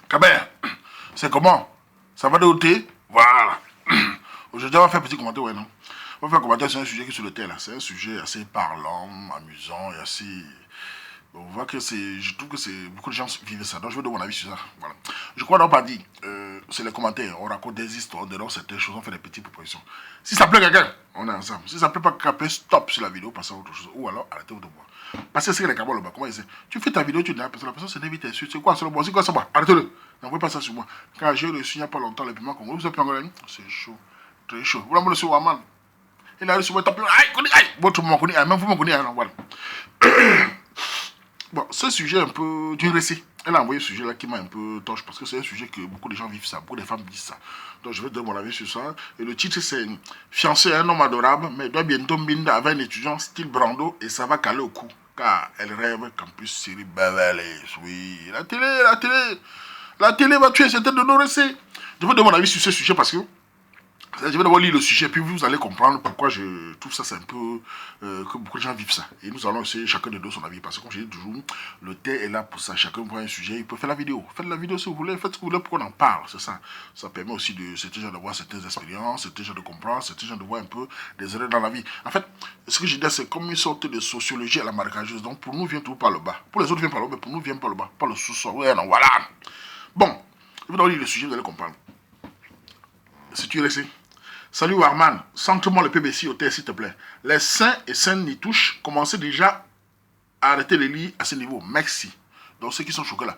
Kabert, c'est comment? Ça va de côté? Voilà. Aujourd'hui, on va faire un petit commentaire, ouais, non? On va faire un commentaire sur un sujet qui est sur le thé, là. C'est un sujet assez parlant, amusant et assez... Bon, on voit que c'est... Je trouve que c'est... Beaucoup de gens vivent ça. Donc, je vais donner mon avis sur ça. Voilà. Je crois d'avoir pas dit. C'est les commentaires. On raconte des histoires, on dénonce certaines choses, on fait des petites propositions. Si ça plaît quelqu'un, on est ensemble. Si ça plaît pas quelqu'un, stop sur la vidéo, passez à autre chose. Ou alors, arrêtez-vous de voir. Parce que c'est les cabots là-bas. Comment ils disent? Tu fais ta vidéo, tu dis à la personne c'est d'inviter. C'est quoi? C'est le bon, c'est quoi ça? Arrêtez-le. N'envoyez pas ça sur moi. Quand j'ai reçu il n'y a pas longtemps les piments congolais, vous êtes congolais? C'est chaud. Très chaud. Vous l'avez reçu au Waman. Il a reçu votre piment. Aïe, votre mon connaît. Même vous me connaissez. Voilà. Bon, ce sujet un peu d'une récit. Elle a envoyé ce sujet-là qui m'a un peu torche parce que c'est un sujet que beaucoup de gens vivent ça, beaucoup de femmes disent ça. Donc je vais donner mon avis sur ça. Et le titre c'est Fiancé à un homme adorable, mais doit bientôt binder avec un étudiant style Brando et ça va caler au cou. Car elle rêve Campus Syrie Beverly. Oui, la télé va tuer certaines de nos récits. Je vais donner mon avis sur ce sujet parce que je vais d'abord lire le sujet, puis vous allez comprendre pourquoi je trouve ça c'est un peu... que beaucoup de gens vivent ça. Et nous allons essayer chacun de deux son avis. Parce que comme je dis toujours, le thé est là pour ça. Chacun prend un sujet, il peut faire la vidéo. Faites la vidéo si vous voulez, faites ce que vous voulez pour qu'on en parle. C'est ça. Ça permet aussi de certains gens de voir certaines expériences, certains gens de comprendre, certains gens de voir un peu des erreurs dans la vie. En fait, ce que je dis, c'est comme une sorte de sociologie à la marécageuse. Donc pour nous, vient tout par le bas. Pour les autres, vient par le haut, mais pour nous, vient par le bas. Par le sous-sol. Ouais, non, voilà. Bon, je vais donc lire le sujet, vous allez comprendre. Si tu es resté. Salut Warman, centre-moi le PBC au thé s'il te plaît. Les saints et saintes n'y touchent, commencez déjà à arrêter les lits à ce niveau. Merci. Donc ceux qui sont choqués là.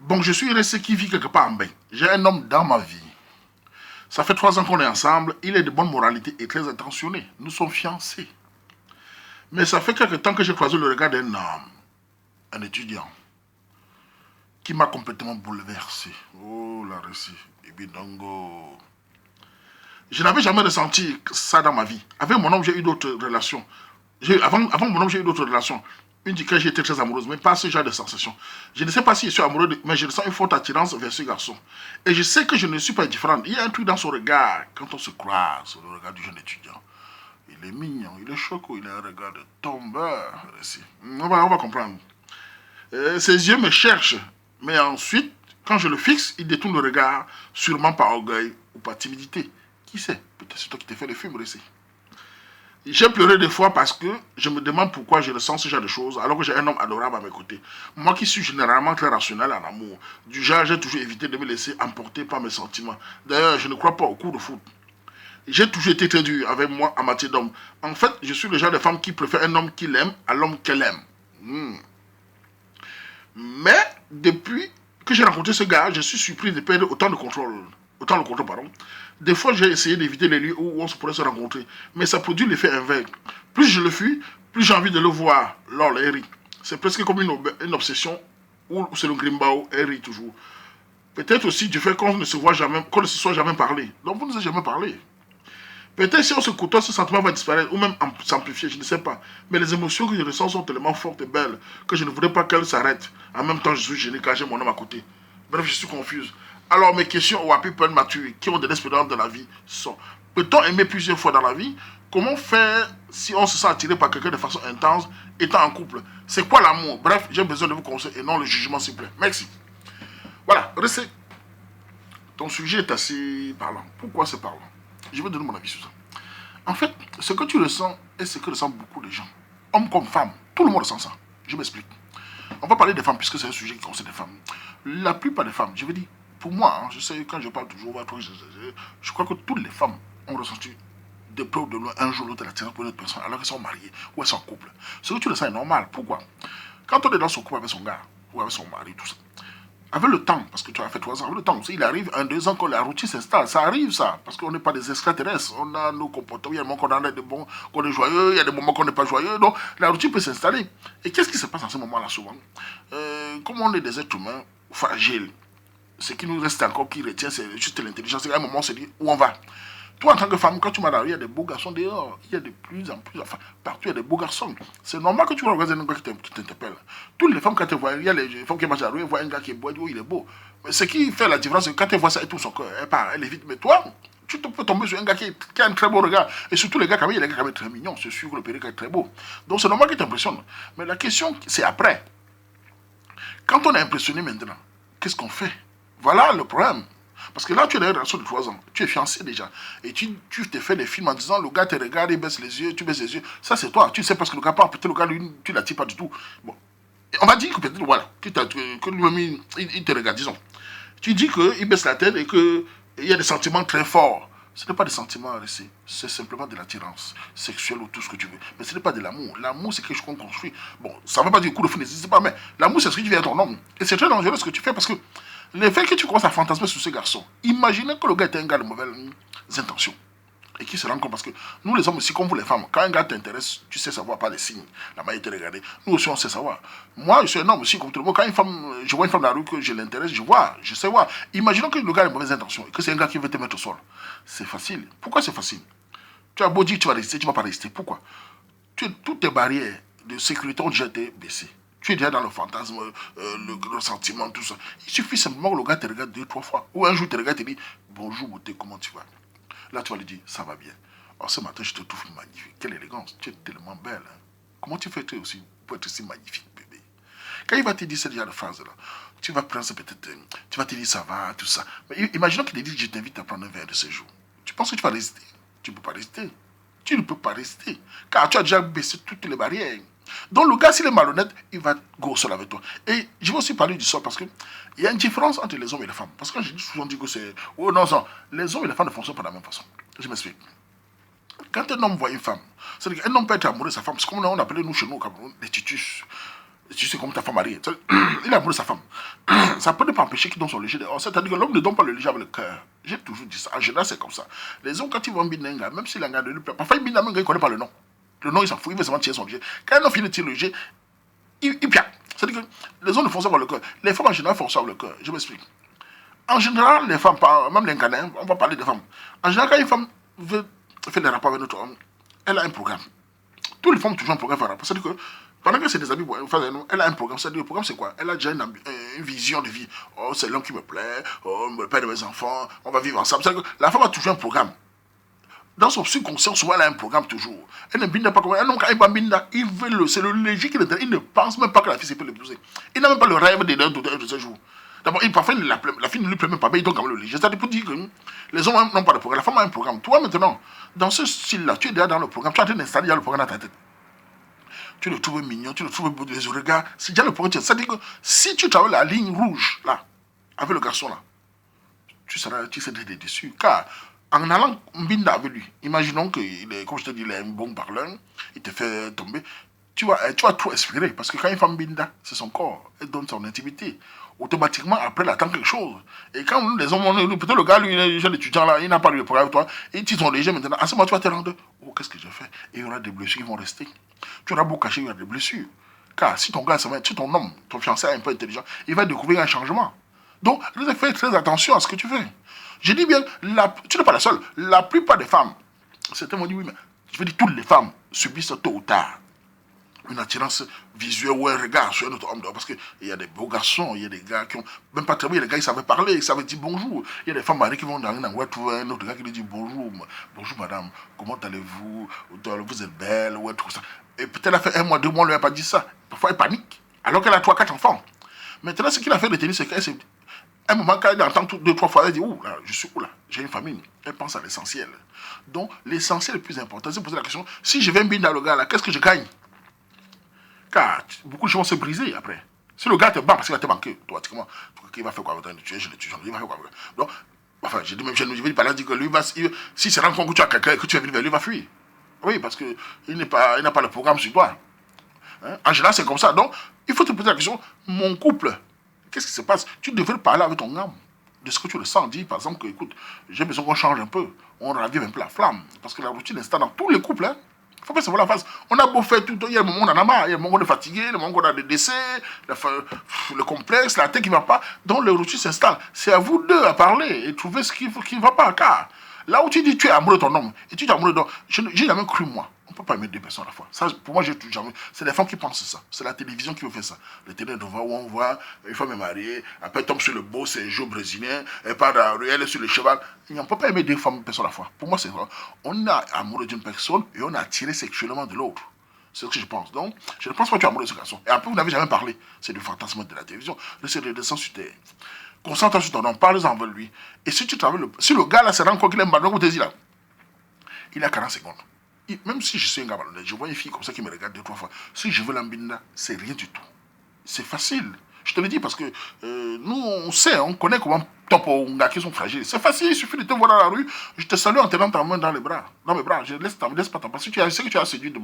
Bon, je suis resté qui vit quelque part en bain. J'ai un homme dans ma vie. Ça fait 3 ans qu'on est ensemble. Il est de bonne moralité et très attentionné. Nous sommes fiancés. Mais ça fait quelque temps que j'ai croisé le regard d'un homme, un étudiant, qui m'a complètement bouleversé. Oh la récit. Ibidongo. Je n'avais jamais ressenti ça dans ma vie. Avec mon homme, j'ai eu d'autres relations. Avant mon homme, j'ai eu d'autres relations. Une dit que j'étais très amoureuse, mais pas ce genre de sensation. Je ne sais pas si je suis amoureux, mais je ressens une forte attirance vers ce garçon. Et je sais que je ne suis pas différente. Il y a un truc dans son regard, quand on se croise, le regard du jeune étudiant. Il est mignon, il est choco, il a un regard de tombeur. On va comprendre. Ses yeux me cherchent, mais ensuite, quand je le fixe, il détourne le regard, sûrement par orgueil ou par timidité. Qui sait? Peut-être c'est toi qui t'es fait le film, récit. J'ai pleuré des fois parce que je me demande pourquoi je ressens ce genre de choses alors que j'ai un homme adorable à mes côtés. Moi qui suis généralement très rationnel en amour, du genre j'ai toujours évité de me laisser emporter par mes sentiments. D'ailleurs, je ne crois pas au coup de foot. J'ai toujours été très dur avec moi en matière d'homme. En fait, je suis le genre de femme qui préfère un homme qu'il aime à l'homme qu'elle aime. Mais depuis que j'ai rencontré ce gars, je suis surpris de perdre autant de contrôle. Des fois, j'ai essayé d'éviter les lieux où on se pourrait se rencontrer, mais ça produit l'effet inverse. Plus je le fuis, plus j'ai envie de le voir. Lol, elle rit. C'est presque comme une obsession où c'est le grimbao, elle rit toujours. Peut-être aussi du fait qu'on ne se voit jamais, qu'on ne se soit jamais parlé. Donc vous ne vous avez jamais parlé. Peut-être si on se côtoie, ce sentiment va disparaître ou même s'amplifier, je ne sais pas. Mais les émotions que je ressens sont tellement fortes et belles que je ne voudrais pas qu'elles s'arrêtent. En même temps, je suis gêné car j'ai mon homme à côté. Bref, je suis confuse. Alors mes questions aux people matures qui ont de l'expérience dans la vie sont: peut-on aimer plusieurs fois dans la vie? Comment faire si on se sent attiré par quelqu'un de façon intense étant en couple? C'est quoi l'amour? Bref, j'ai besoin de vos conseils et non le jugement s'il vous plaît. Merci. Voilà, restez. Ton sujet est assez parlant. Pourquoi c'est parlant? Je vais donner mon avis sur ça. En fait, ce que tu ressens est ce que ressentent beaucoup de gens. Hommes comme femmes, tout le monde ressent ça. Je m'explique. On va parler des femmes puisque c'est un sujet qui concerne les femmes. La plupart des femmes, je veux dire, pour moi, je sais, quand je parle toujours, je crois que toutes les femmes ont ressenti de près ou de loin un jour ou l'autre l'attirance pour une autre personne alors qu'elles sont mariées ou elles sont en couple. Ce que tu ressens est normal. Pourquoi? Quand on est dans son couple avec son gars ou avec son mari, tout ça, avec le temps, parce que tu as fait 3 ans, avec le temps, il arrive 1-2 ans que la routine s'installe. Ça arrive, ça, parce qu'on n'est pas des extraterrestres. On a nos comportements. Il y a des moments qu'on en est de bons, qu'on est joyeux, il y a des moments qu'on n'est pas joyeux. Donc, la routine peut s'installer. Et qu'est-ce qui se passe en ce moment-là, souvent? Comme on est des êtres humains fragiles, ce qui nous reste encore, qui retient, c'est juste l'intelligence. Et à un moment, on se dit où on va. Toi, en tant que femme, quand tu m'as il y a des beaux garçons dehors. Il y a de plus en plus, enfin, partout, il y a des beaux garçons. C'est normal que tu vois un gars qui t'interpelle. Toutes les femmes, quand elles voient, il y a les femmes qui marchent à la rue, elles voient un gars qui est beau, il est beau. Mais ce qui fait la différence, c'est que quand elles voient ça, et tout son cœur, elle part, elle est vite. Mais toi, tu peux tomber sur un gars qui a un très beau regard. Et surtout, les gars, quand même, il y a des gars quand même très mignons. C'est sûr que le période est très beau. Donc, c'est normal qu'il t'impressionne. Mais la question, c'est après. Quand on est impressionné maintenant, qu'est-ce qu'on fait? Voilà le problème. Parce que là, tu es dans une relation de 3 ans. Tu es fiancé déjà. Et tu te fais des films en disant, le gars te regarde, il baisse les yeux, tu baisses les yeux. Ça, c'est toi. Tu sais parce que le gars part. Peut-être le gars, lui, tu ne l'attires pas du tout. Bon. Et on va dire que peut-être, voilà, que lui-même, il te regarde, disons. Tu dis qu'il baisse la tête et qu'il y a des sentiments très forts. Ce n'est pas des sentiments à laisser. C'est simplement de l'attirance sexuelle ou tout ce que tu veux. Mais ce n'est pas de l'amour. L'amour, c'est quelque chose qu'on construit. Bon, ça ne veut pas dire coup de fou, n'hésite pas, mais l'amour, c'est ce que tu viens à ton homme. Et c'est très dangereux ce que tu fais parce que le fait que tu commences à fantasmer sur ce garçon, imaginez que le gars était un gars de mauvaises intentions. Et qui se rend compte parce que nous les hommes aussi comme vous les femmes, quand un gars t'intéresse, tu sais savoir par les signes, la manière de te regarder. Nous aussi on sait savoir. Moi je suis un homme aussi comme tout le monde. Quand je vois une femme dans la rue que je l'intéresse, je sais voir. Imaginons que le gars a de mauvaises intentions et que c'est un gars qui veut te mettre au sol. C'est facile. Pourquoi c'est facile? Tu as beau dire que tu vas résister, tu ne vas pas résister. Pourquoi? Toutes tes barrières de sécurité ont déjà été baissées. Tu es déjà dans le fantasme, le sentiment, tout ça. Il suffit simplement que le gars te regarde 2, 3 fois. Ou un jour, il te regarde et te dit bonjour, beauté, comment tu vas? Là, tu vas lui dire ça va bien. Alors, ce matin, je te trouve magnifique. Quelle élégance. Tu es tellement belle. Hein? Comment tu fais toi aussi pour être si magnifique, bébé? Quand il va te dire ce genre de phrase-là, tu vas prendre peut-être. Tu vas te dire ça va, tout ça. Mais imaginons qu'il te dit je t'invite à prendre un verre de ce jour. Tu penses que tu vas résister? Tu ne peux pas résister. Tu ne peux pas résister. Car tu as déjà baissé toutes les barrières. Donc le gars, s'il est malhonnête, il va go au sol avec toi. Et je vais aussi parler du sol parce qu'il y a une différence entre les hommes et les femmes. Parce que j'ai souvent dit que c'est... Oh non, non, les hommes et les femmes ne fonctionnent pas de la même façon. Je m'explique. Quand un homme voit une femme, c'est-à-dire qu'un homme peut être amoureux de sa femme. C'est comme on appelait nous chez nous au Cameroun, des titus. Tu sais comme ta femme mariée. Il est amoureux de sa femme. Ça peut ne pas empêcher qu'il donne son léger. C'est-à-dire que l'homme ne donne pas le léger avec le cœur. J'ai toujours dit ça. En général, c'est comme ça. Les hommes, quand ils vont binenga, même si l'anga ne lui plaît pas, parfois ils binenga, il ne connaît pas le nom. Le nom, il s'en fout, il veut seulement tirer son léger. Quand un homme finit de tirer le léger, il piaille. C'est-à-dire que les hommes ne fonctionnent pas le cœur. Les femmes, en général, fonctionnent le cœur. Je m'explique. En général, les femmes, même les Ghanéens, on va parler des femmes. En général, quand une femme veut faire des rapports avec notre homme, elle a un programme. Toutes les femmes ont toujours un programme faire rapport. C'est-à-dire que pendant que c'est des amis, elle a un programme. C'est-à-dire le programme, c'est quoi? Elle a déjà une vision de vie. Oh, c'est l'homme qui me plaît. Oh, le père de mes enfants. On va vivre ensemble. C'est-à-dire que la femme a toujours un programme. Dans son subconscient, souvent, elle a un programme toujours. Elle ne binda pas comme un homme, quand il va binda, c'est le léger qui l'intéresse. Il ne pense même pas que la fille peut l'épouser. Il n'a même pas le rêve de ce jour. D'abord, parfois, la fille ne lui plaît même pas, mais il donne quand même le léger. C'est-à-dire pour dire que les hommes n'ont pas de programme. La femme a un programme. Toi, maintenant, dans ce style-là, tu es déjà dans le programme. Tu es en train d'installer le programme dans ta tête. Tu le trouves mignon, tu le trouves beau des regards. C'est déjà le programme. C'est-à-dire que si tu travailles la ligne rouge, là, avec le garçon, là, tu seras déçu. Car en allant binda avec lui, imaginons que, comme je te dis, il est un bon parleur, il te fait tomber, tu vas trop espérer. Parce que quand une femme binda, c'est son corps, elle donne son intimité. Automatiquement, après, elle attend quelque chose. Et quand les hommes, peut-être le gars, lui, le jeune étudiant là, il n'a pas eu le programme avec toi, et ils sont légers maintenant. À ce moment, tu vas te rendre, oh, qu'est-ce que je fais? Et il y aura des blessures qui vont rester. Tu auras beau cacher, il y aura des blessures. Car si ton gars, si ton homme, ton fiancé est un peu intelligent, il va découvrir un changement. Donc, fais très attention à ce que tu fais. Je dis bien, tu n'es pas la seule. La plupart des femmes, certains m'ont dit oui, mais je veux dire, toutes les femmes subissent tôt ou tard une attirance visuelle ou un regard sur un autre homme. Parce qu'il y a des beaux garçons, il y a des gars qui ont, même pas très bien, les gars, ils savaient parler, ils savaient dire bonjour. Il y a des femmes mariées qui vont dans une endroit trouver un autre gars qui lui dit bonjour, bonjour madame, comment allez-vous, vous êtes belle, ou tout ça. Et peut-être elle a fait 1 mois, 2 mois, on ne lui a pas dit ça. Parfois elle panique, alors qu'elle a 3, 4 enfants. Maintenant, ce qu'il a fait de tenir, c'est qu'elle s'est un moment, quand elle entend 2, 3 fois, elle dit, ouh là, je suis où là? J'ai une famille. Elle pense à l'essentiel. Donc, l'essentiel le plus important, c'est de poser la question, si je vais me dans le gars là, qu'est-ce que je gagne? Car beaucoup de gens vont se briser après. Si le gars te bat parce qu'il va te manquer, automatiquement, il va faire quoi? Il va faire quoi? Donc, enfin, j'ai dit même, je vais lui parler, que lui, si c'est rencontre que tu as quelqu'un et que tu es venu vers lui, il va fuir. Oui, parce qu'il n'a pas le programme sur toi. Hein? En général, c'est comme ça. Donc, il faut te poser la question, mon couple, qu'est-ce qui se passe? Tu devrais parler avec ton âme de ce que tu le sens. Dis par exemple que, écoute, j'ai besoin qu'on change un peu. On ravive un peu la flamme. Parce que la routine est dans tous les couples. Hein. Il ne faut pas se voir la face. On a beau faire tout. Il y a un moment où on en a marre. Il y a un moment où on est fatigué. Il y a un moment où on a des décès. Le complexe, la tête qui ne va pas. Donc le routine s'installe. C'est à vous deux à parler et trouver ce qui ne va pas. Car là où tu dis tu es amoureux de ton homme et tu es amoureux de ton homme, j'ai jamais cru moi. On ne peut pas aimer 2 personnes à la fois. Ça, pour moi, jamais. C'est les femmes qui pensent ça. C'est la télévision qui veut faire ça. Le télé de voir où on voit une femme est mariée, après elle tombe sur le beau, c'est un jeu brésilien, elle part dans la rue, elle est sur le cheval. On ne peut pas aimer 2 personnes à la fois. Pour moi, c'est ça. On est amoureux d'une personne et on est attiré sexuellement de l'autre. C'est ce que je pense. Donc, je ne pense pas que tu es amoureux de ce garçon. Et après, vous n'avez jamais parlé. C'est du fantasme de la télévision. C'est de descendre sur terre. Concentre-toi sur ton homme, parle-en avec lui. Et si tu travailles, si le gars là se rend compte qu'il est malheureux, vous te dites là, il a 40 secondes. Même si je suis un gars malhonnête, je vois une fille comme ça qui me regarde 2-3 fois. Si je veux l'ambina, c'est rien du tout. C'est facile. Je te le dis parce que nous, on sait, on connaît comment top on gars qui sont fragiles. C'est facile, il suffit de te voir dans la rue. Je te salue en tenant ta main dans les bras. Dans mes bras, je ne laisse pas t'en passer. Je sais que tu as séduit de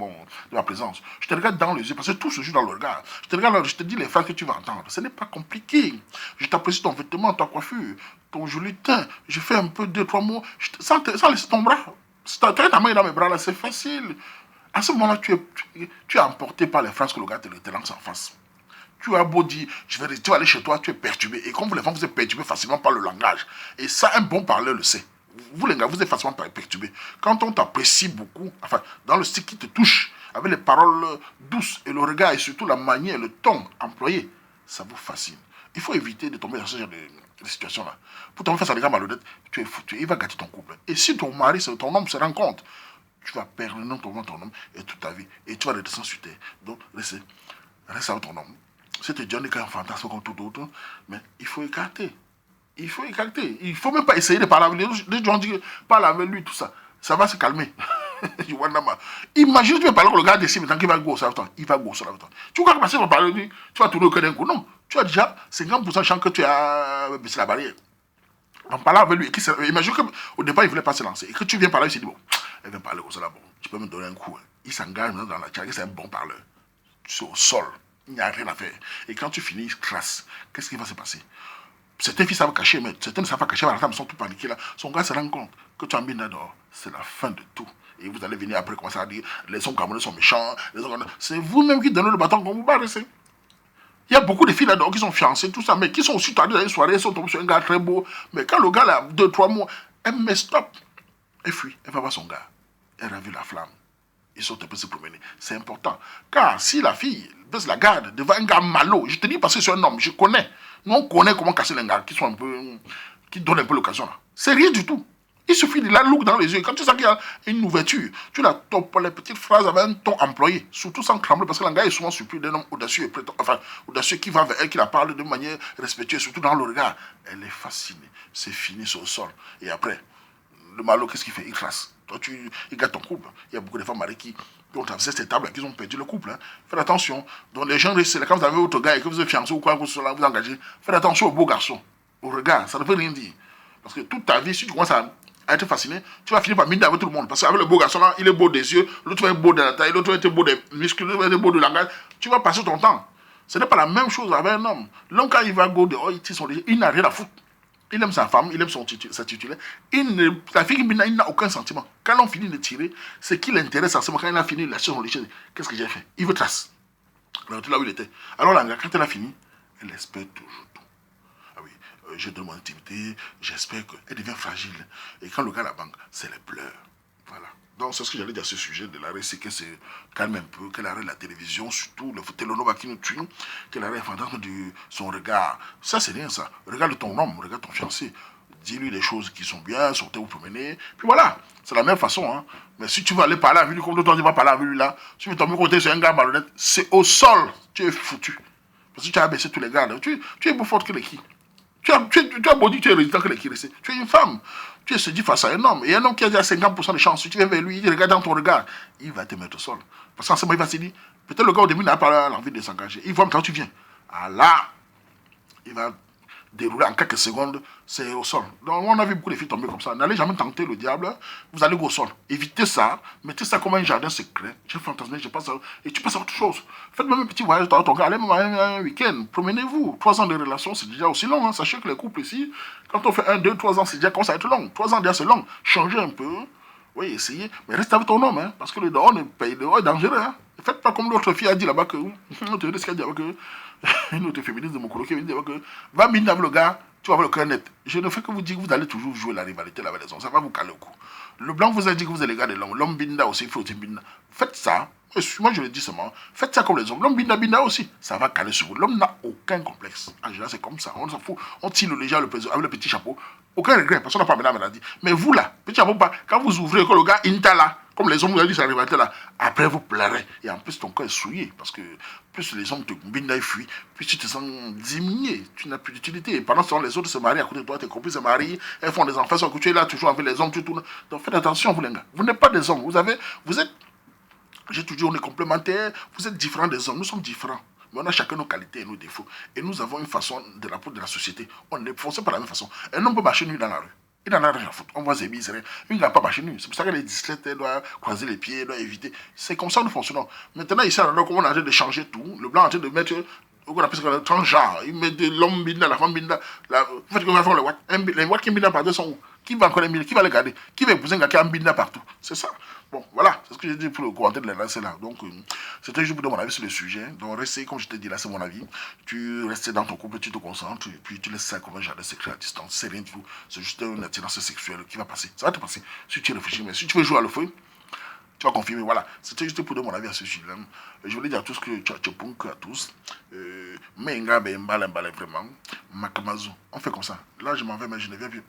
ma présence. Je te regarde dans les yeux parce que tout se joue dans le regard. Je te regarde, je te dis les phrases que tu vas entendre. Ce n'est pas compliqué. Je t'apprécie ton vêtement, ta coiffure, ton joli teint. Je fais un peu 2-3 mots sans laisser ton bras. Si tu as ta main dans mes bras là, c'est facile. À ce moment-là, tu es emporté par les phrases que le gars te lance en face. Tu as beau dire, tu vas aller chez toi, tu es perturbé. Et comme vous les femmes, vous êtes perturbé facilement par le langage. Et ça, un bon parleur le sait. Vous les gars, vous êtes facilement perturbé. Quand on t'apprécie beaucoup, enfin, dans le style qui te touche, avec les paroles douces et le regard et surtout la manière, le ton employé, ça vous fascine. Il faut éviter de tomber dans ce genre de situation-là. Pour tomber face à des gars malhonnêtes, tu es foutu. Il va gâter ton couple. Et si ton mari, ton homme se rend compte, tu vas perdre non ton homme et toute ta vie. Et tu vas redescendre sur terre. Donc, reste avec ton homme. C'était Johnny qui a un fantasme comme tout autre, mais il faut écarter. Il faut écarter. Il ne faut même pas essayer de parler avec lui. Les gens disent parle avec lui, tout ça. Ça va se calmer. Imagine, tu vas parler avec le gars d'ici, maintenant qu'il va gosser avec toi. Il va gosser avec toi. Tu crois que passer pour parler avec lui, tu vas tourner au cœur d'un coup. Non. Tu as déjà 50% de chance que tu as baissé la barrière. En parlant avec lui, imagine qu'au départ, il ne voulait pas se lancer. Et que tu viens parler, il s'est dit, bon, elle vient parler comme ça là, bon, tu peux me donner un coup. Hein. Il s'engage dans la charge, c'est un bon parleur. C'est au sol. Il n'y a rien à faire. Et quand tu finis, il crasse. Qu'est-ce qui va se passer? Certains filles savent cacher, mais certains ne savent pas cacher. Ils sont tout paniqués là. Son gars se rend compte que tu as mis dehors. C'est la fin de tout. Et vous allez venir après commencer à dire les hommes camerounais sont méchants. C'est vous-même qui donnez le bâton quand vous barrez. Il y a beaucoup de filles là-dedans qui sont fiancées, tout ça, mais qui sont aussi tardées dans une soirée, elles sont tombées sur un gars très beau. Mais quand le gars là, 2-3 mois, elle met stop. Elle fuit. Elle va voir son gars. Elle a vu la flamme. Ils sont un peu se promener. C'est important. Car si la fille baisse la garde devant un gars malo, je te dis parce que c'est un homme, je connais. Nous, on connaît comment casser les gars qui sont un peu. Qui donnent un peu l'occasion là. C'est rien du tout. Il suffit de la look dans les yeux. Quand tu sens qu'il y a une ouverture, tu la topes les petites phrases avec un ton employé, surtout sans trembler, parce que le gars est souvent surpris d'un homme audacieux, enfin, audacieux qui va vers elle, qui la parle de manière respectueuse, surtout dans le regard. Elle est fascinée. C'est fini sur le sol. Et après, le malo, qu'est-ce qu'il fait? Il crasse. Toi, il gâte ton couple. Il y a beaucoup de femmes mariées qui ont traversé cette table, qui ont perdu le couple. Hein. Faites attention. Donc, les gens, quand vous avez votre gars et que vous êtes fiancé ou quoi, vous engagez, faites attention aux beaux garçons. Au regard, ça ne veut rien dire. Parce que toute ta vie, si tu commences à être fasciné, tu vas finir par miner avec tout le monde. Parce qu'avec le beau garçon là, il est beau des yeux, l'autre va être beau de la taille, l'autre va être beau des muscles, l'autre va être beau du langage. Tu vas passer ton temps. Ce n'est pas la même chose avec un homme. L'homme, quand il va go dehors, il n'a rien à foutre. Il aime sa femme, il aime sa titulaire. La fille, il n'a aucun sentiment. Quand on finit de tirer, ce qui l'intéresse à ce moment, quand il a fini, la chose, on lui dit, qu'est-ce que j'ai fait? Il veut trace. Alors, tu là où il était. Alors, là, quand elle a fini, elle espère toujours tout. Ah oui, je donne mon intimité, j'espère qu'elle devient fragile. Et quand le gars la banque, c'est les pleurs. Voilà. Donc, c'est ce que j'allais dire à ce sujet de l'arrêt, c'est qu'elle se calme un peu, qu'elle arrête la télévision, surtout le télénova qui nous tue, qu'elle arrête le fantasme de son regard. Ça, c'est rien, ça. Regarde ton homme, regarde ton fiancé. Dis-lui des choses qui sont bien, sortez vous promener. Puis voilà, c'est la même façon. Hein. Mais si tu veux aller parler avec lui, comme toi, tu vas parler avec lui là, si tu veux tomber côté sur un gars malhonnête, c'est au sol, tu es foutu. Parce que tu as baissé tous les gars. Tu es plus forte que les qui. Tu as beau dire que tu es résistant que les qui restent. Tu es une femme. Tu es se dit face à un homme. Et un homme qui a déjà 50% de chance, si tu viens vers lui, il regarde dans ton regard, il va te mettre au sol. Parce qu'en ce moment, il va se dire, peut-être le gars au début n'a pas l'envie de s'engager. Il voit quand tu viens. Ah là, il va dérouler en quelques secondes, c'est au sol. Donc on a vu beaucoup de filles tomber comme ça. N'allez jamais tenter le diable, vous allez au sol. Évitez ça, mettez ça comme un jardin secret. J'ai fantasmé, je passe à... Et tu passes à autre chose. Faites même un petit voyage dans ton gars, allez même un week-end, promenez-vous. 3 ans de relation, c'est déjà aussi long. Hein. Sachez que les couples ici, quand on fait 1, 2, 3 ans, c'est déjà commence à être long. 3 ans déjà c'est long. Changez un peu. Oui, essayez. Mais restez avec ton homme, hein, parce que le dehors, est dangereux. Hein. Faites pas comme l'autre fille a dit là-bas que... L'autre fille a dit là-bas que... Une autre féministe de mon colo qui a dit là-bas que... Va miner avec le gars, tu vas avoir le cœur net. Je ne fais que vous dire que vous allez toujours jouer la rivalité là avec les hommes. Ça va vous caler au cou. Le blanc vous a dit que vous allez garder l'homme. L'homme binda aussi, il faut aussi binda. Faites ça. Moi, je le dis seulement. Faites ça comme les hommes. L'homme binda aussi. Ça va caler sur vous. L'homme n'a aucun complexe. En général, c'est comme ça. On s'en fout. On tire le léger avec le petit chapeau. Aucun regret. Parce qu'on n'a pas la maladie. Mais vous, là, petit chapeau, quand vous ouvrez, quand le gars, Inta là, Comme les hommes vous avez dit, ça arrive là, après vous pleurez. Et en plus, ton corps est souillé. Parce que plus les hommes te combinent et fuient, plus tu te sens diminué. Tu n'as plus d'utilité. Et pendant ce temps, les autres se marient à côté de toi, tes copines se marient, elles font des enfants, que tu es là toujours avec les hommes, tu tournes. Donc faites attention, vous les gars. Vous n'êtes pas des hommes. Vous êtes, j'ai toujours dit, on est complémentaires. Vous êtes différents des hommes. Nous sommes différents. Mais on a chacun nos qualités et nos défauts. Et nous avons une façon de la peau de la société. On ne fonctionne pas de la même façon. Un homme peut marcher nu dans la rue. Il n'en a rien à foutre. On voit ses bises. Il n'a pas marché nu. C'est pour ça qu'elle est discrète. Elle doit croiser les pieds, elle doit éviter. C'est comme ça que nous fonctionnons. Maintenant, ici, on est en train de changer tout. Le blanc est en train de mettre. On appelle ça le transgenre. Il met de l'homme binda, la femme binda. Vous faites comment faire les watts. Les watts qui binda partout sont où? Qui va encore les binda? Qui va les garder? Qui va épouser un gars qui a un binda partout? C'est ça. Bon, voilà. C'est ce que j'ai dit pour le commentaire de la lancer là. Donc, c'était juste pour donner mon avis sur le sujet. Donc, restez, comme je t'ai dit là, c'est mon avis. Tu restes dans ton couple, tu te concentres, et puis tu laisses ça comme un jardin secret à distance. C'est rien du tout. C'est juste une attirance sexuelle qui va passer. Ça va te passer si tu réfléchis. Mais si tu veux jouer à le feu, tu vas confirmer. Voilà. C'était juste pour donner mon avis à ce sujet-là. Je voulais dire à tous que tu punk à tous. Mais vraiment. Makamazu. On fait comme ça. Là, je m'en vais, mais je ne viens plus.